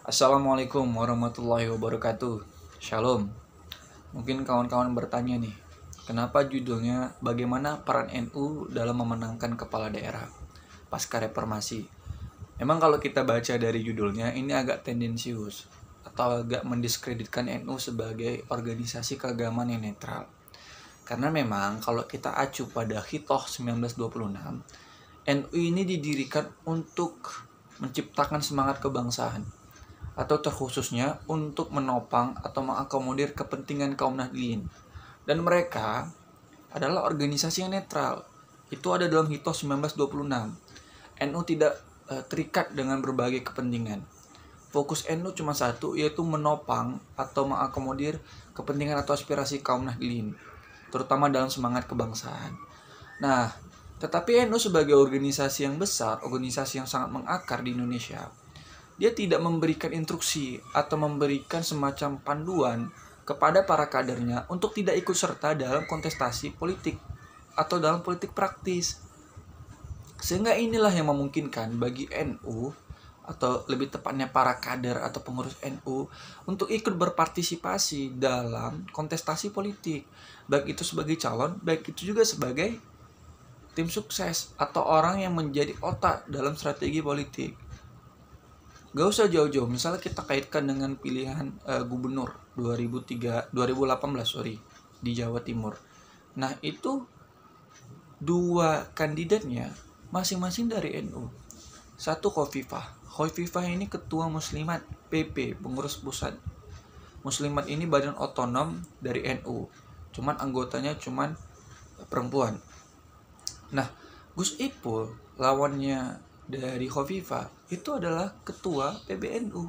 Assalamualaikum warahmatullahi wabarakatuh. Shalom. Mungkin kawan-kawan bertanya nih, kenapa judulnya bagaimana peran NU dalam memenangkan kepala daerah pasca reformasi? Memang kalau kita baca dari judulnya ini agak tendensius atau agak mendiskreditkan NU sebagai organisasi keagamaan yang netral. Karena memang kalau kita acu pada Hitoh 1926, NU ini didirikan untuk menciptakan semangat kebangsaan atau terkhususnya untuk menopang atau mengakomodir kepentingan kaum Nahdliyin. Dan mereka adalah organisasi yang netral. Itu ada dalam Hitoh 1926. NU tidak terikat dengan berbagai kepentingan. Fokus NU cuma satu, yaitu menopang atau mengakomodir kepentingan atau aspirasi kaum Nahdliyin, terutama dalam semangat kebangsaan. Nah, tetapi NU sebagai organisasi yang besar, organisasi yang sangat mengakar di Indonesia, dia tidak memberikan instruksi atau memberikan semacam panduan kepada para kadernya untuk tidak ikut serta dalam kontestasi politik atau dalam politik praktis. Sehingga inilah yang memungkinkan bagi NU atau lebih tepatnya para kader atau pengurus NU untuk ikut berpartisipasi dalam kontestasi politik, baik itu sebagai calon, baik itu juga sebagai tim sukses atau orang yang menjadi otak dalam strategi politik. Gak usah jauh-jauh, misalnya kita kaitkan dengan pilihan gubernur 2018 di Jawa Timur. Nah, itu dua kandidatnya masing-masing dari NU. Satu Khofifah. Khofifah ini ketua Muslimat PP, pengurus pusat. Muslimat ini badan otonom dari NU. Cuman anggotanya cuman perempuan. Nah, Gus Ipul lawannya dari Khofifah itu adalah ketua PBNU.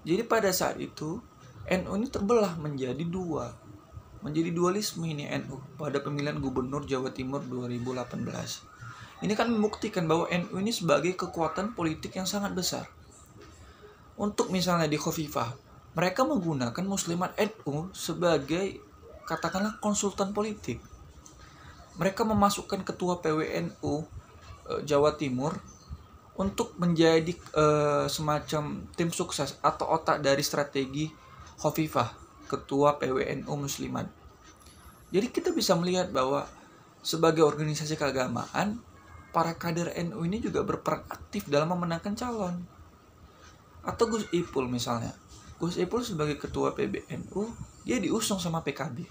Jadi pada saat itu NU ini terbelah menjadi dua. Menjadi dualisme ini NU pada pemilihan gubernur Jawa Timur 2018. Ini kan membuktikan bahwa NU ini sebagai kekuatan politik yang sangat besar. Untuk misalnya di Khofifah, mereka menggunakan Muslimat NU sebagai katakanlah konsultan politik. Mereka memasukkan ketua PWNU Jawa Timur untuk menjadi semacam tim sukses atau otak dari strategi Khofifah, ketua PWNU Muslimat. Jadi kita bisa melihat bahwa sebagai organisasi keagamaan, para kader NU ini juga berperan aktif dalam memenangkan calon. Atau Gus Ipul misalnya. Gus Ipul sebagai ketua PBNU, dia diusung sama PKB.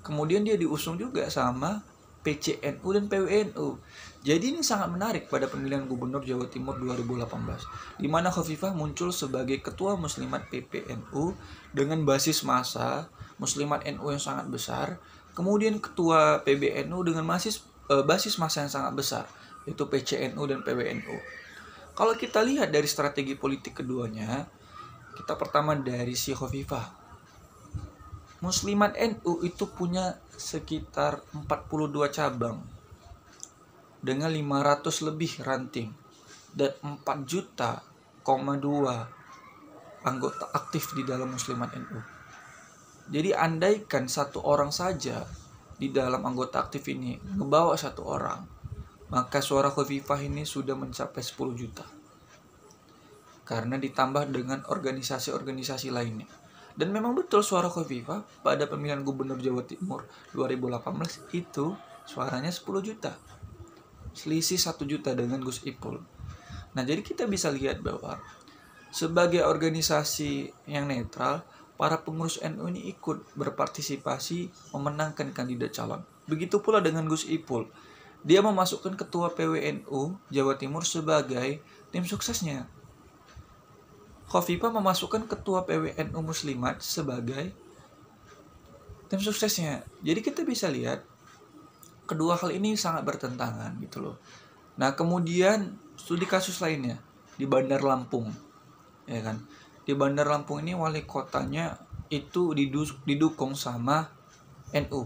Kemudian dia diusung juga sama PCNU dan PWNU. Jadi ini sangat menarik pada pemilihan gubernur Jawa Timur 2018, di mana Khofifah muncul sebagai ketua Muslimat PPNU dengan basis massa Muslimat NU yang sangat besar, kemudian ketua PBNU dengan basis massa yang sangat besar, yaitu PCNU dan PWNU. Kalau kita lihat dari strategi politik keduanya, kita pertama dari si Khofifah. Muslimat NU itu punya sekitar 42 cabang dengan 500 lebih ranting dan 4,2 juta anggota aktif di dalam Muslimat NU. Jadi andaikan satu orang saja di dalam anggota aktif ini ngebawa satu orang, maka suara Khofifah ini sudah mencapai 10 juta. Karena ditambah dengan organisasi-organisasi lainnya. Dan memang betul suara Khofifah pada pemilihan gubernur Jawa Timur 2018 itu suaranya 10 juta. Selisih 1 juta dengan Gus Ipul. Nah, jadi kita bisa lihat bahwa sebagai organisasi yang netral, para pengurus NU ini ikut berpartisipasi memenangkan kandidat calon. Begitu pula dengan Gus Ipul. Dia memasukkan ketua PWNU Jawa Timur sebagai tim suksesnya. Khofifah memasukkan ketua PWNU Muslimat sebagai tim suksesnya. Jadi kita bisa lihat kedua hal ini sangat bertentangan gitu loh. Nah, kemudian studi kasus lainnya di Bandar Lampung. Ya kan? Di Bandar Lampung ini wali kotanya itu didukung sama NU.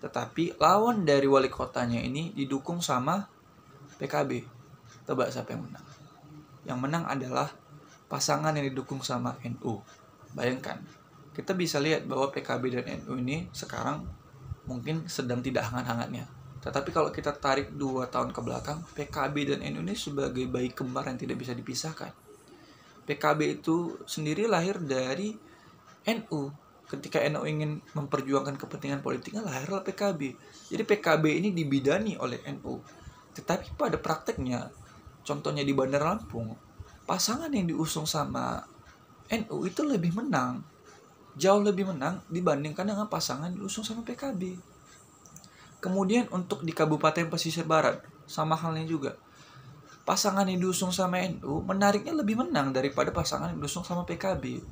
Tetapi lawan dari wali kotanya ini didukung sama PKB. Tebak siapa yang menang? Yang menang adalah pasangan yang didukung sama NU. Bayangkan, kita bisa lihat bahwa PKB dan NU ini sekarang mungkin sedang tidak hangat-hangatnya. Tetapi kalau kita tarik 2 tahun ke belakang, PKB dan NU ini sebagai bayi kembar yang tidak bisa dipisahkan. PKB itu sendiri lahir dari NU. Ketika NU ingin memperjuangkan kepentingan politiknya, lahirlah PKB. Jadi PKB ini dibidani oleh NU. Tetapi pada prakteknya, contohnya di Bandar Lampung, pasangan yang diusung sama NU itu lebih menang, jauh lebih menang dibandingkan dengan pasangan yang diusung sama PKB. Kemudian untuk di Kabupaten Pesisir Barat, sama halnya juga. Pasangan yang diusung sama NU menariknya lebih menang daripada pasangan yang diusung sama PKB.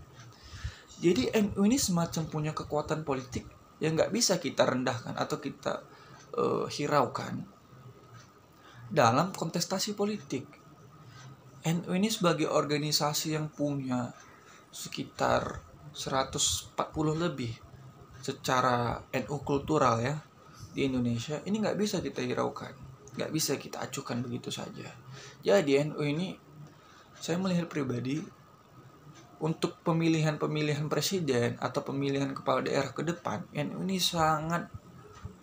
Jadi NU ini semacam punya kekuatan politik yang nggak bisa kita rendahkan atau kita hiraukan dalam kontestasi politik. NU ini sebagai organisasi yang punya sekitar 140 lebih secara NU kultural ya di Indonesia, ini nggak bisa kita hiraukan, nggak bisa kita acuhkan begitu saja. Jadi NU ini, saya melihat pribadi, untuk pemilihan presiden atau pemilihan kepala daerah ke depan, NU ini sangat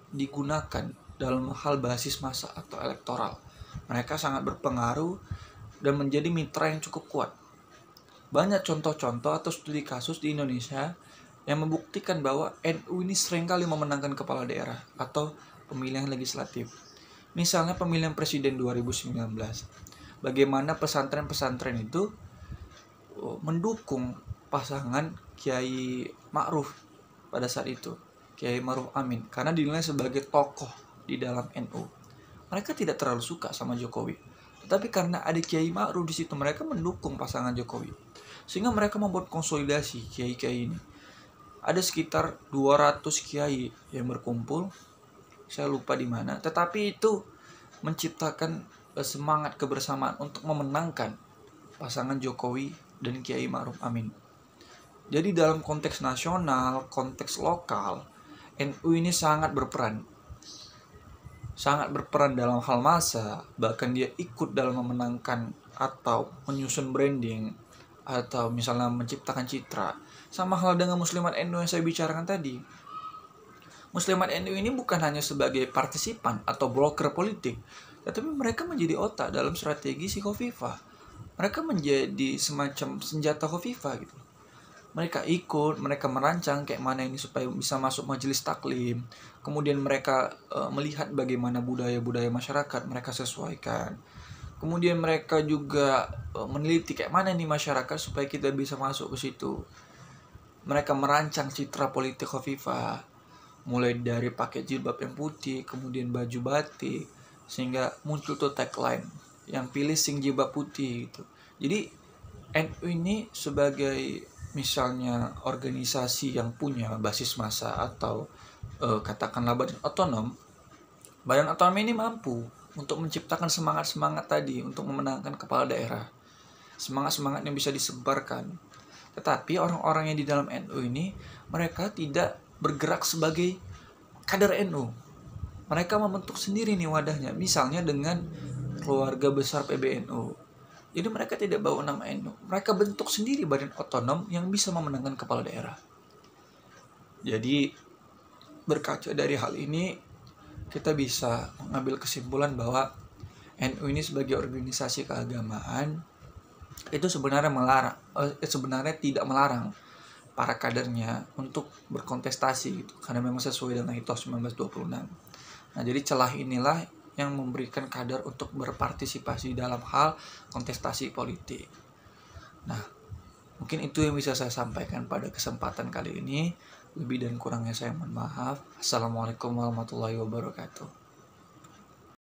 digunakan dalam hal basis massa atau elektoral. Mereka sangat berpengaruh dan menjadi mitra yang cukup kuat. Banyak contoh-contoh atau studi kasus di Indonesia yang membuktikan bahwa NU ini seringkali memenangkan kepala daerah atau pemilihan legislatif. Misalnya pemilihan presiden 2019. Bagaimana pesantren-pesantren itu mendukung pasangan Kiai Ma'ruf pada saat itu, Kiai Ma'ruf Amin, karena dinilai sebagai tokoh di dalam NU. Mereka tidak terlalu suka sama Jokowi, tetapi karena ada Kiai Ma'ruf di situ, mereka mendukung pasangan Jokowi. Sehingga mereka membuat konsolidasi kiai-kiai ini. Ada sekitar 200 kiai yang berkumpul, saya lupa di mana, tetapi itu menciptakan semangat kebersamaan untuk memenangkan pasangan Jokowi dan Kiai Ma'ruf Amin. Jadi dalam konteks nasional, konteks lokal, NU ini sangat berperan dalam hal massa, bahkan dia ikut dalam memenangkan atau menyusun branding atau misalnya menciptakan citra. Sama hal dengan Muslimat NU yang saya bicarakan tadi. Muslimat NU ini bukan hanya sebagai partisipan atau broker politik, tetapi mereka menjadi otak dalam strategi si Khofifah. Mereka menjadi semacam senjata Khofifah gitu. Mereka ikut, mereka merancang kayak mana ini supaya bisa masuk majelis taklim. Kemudian mereka melihat bagaimana budaya-budaya masyarakat, mereka sesuaikan. Kemudian mereka juga meneliti kayak mana nih masyarakat supaya kita bisa masuk ke situ. Mereka merancang citra politik Khofifah, mulai dari pakai jilbab yang putih, kemudian baju batik, sehingga muncul tuh tagline yang pilih sing jilbab putih gitu. Jadi NU ini sebagai misalnya organisasi yang punya basis massa atau katakanlah badan otonom ini mampu untuk menciptakan semangat-semangat tadi untuk memenangkan kepala daerah. Semangat-semangat yang bisa disebarkan. Tetapi orang-orang yang di dalam NU ini, mereka tidak bergerak sebagai kader NU. Mereka membentuk sendiri nih wadahnya. Misalnya dengan keluarga besar PBNU. Jadi mereka tidak bawa nama NU. Mereka bentuk sendiri badan otonom yang bisa memenangkan kepala daerah. Jadi berkaca dari hal ini, kita bisa mengambil kesimpulan bahwa NU ini sebagai organisasi keagamaan itu sebenarnya tidak melarang para kadernya untuk berkontestasi gitu, karena memang sesuai dengan Ethos 1926. Nah, jadi celah inilah yang memberikan kader untuk berpartisipasi dalam hal kontestasi politik. Nah, mungkin itu yang bisa saya sampaikan pada kesempatan kali ini. Lebih dan kurangnya saya mohon maaf. Assalamualaikum warahmatullahi wabarakatuh.